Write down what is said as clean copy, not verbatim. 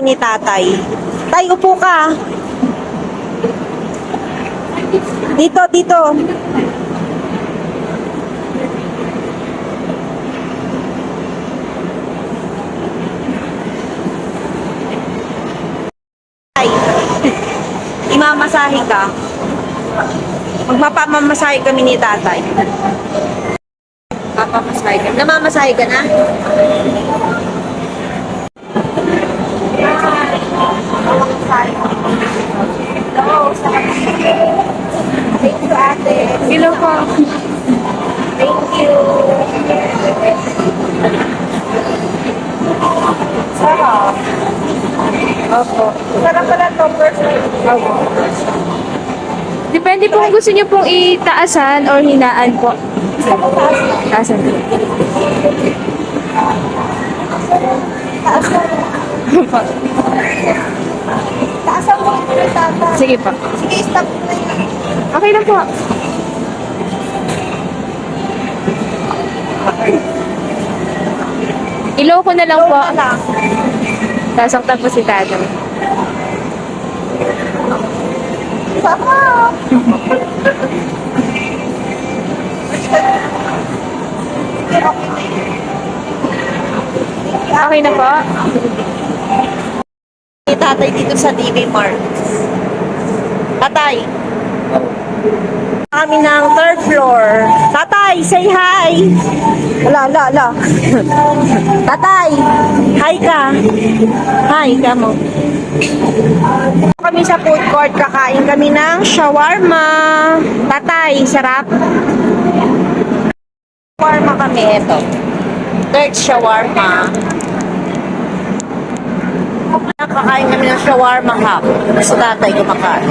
Ni tatay. Tay, upo ka. Dito, dito. Tay, imamasahe ka. Magmapamamasahe kami ni tatay. Papamasahe ka. Namamasahe ka na? Thank you, ate. Hello po. Thank you. Sarap. Opo. Sarap pala to, person. Opo. Depende po kung gusto niyo pong itaasan or hinaan po. Gusto ko taas na. Taasan po. Taas na. Opo. Taasan mo yung tata. Sige po. Sige, stop na yun. Okay lang po. Ilaw ko na lang po. Low na lang. Sasaktan po si tatay. Sarap. Okay na po. Tatay dito sa DB Mart. Tatay. Kami ng third floor. Tatay, say hi. Ala. Tatay, hi ka. Hi ka mo. Kami sa food court, kakain kami ng shawarma. Tatay, sarap. Shawarma kami, eto. Third shawarma. Kakain kami ng shawarma hap. Sa tatay kumakain.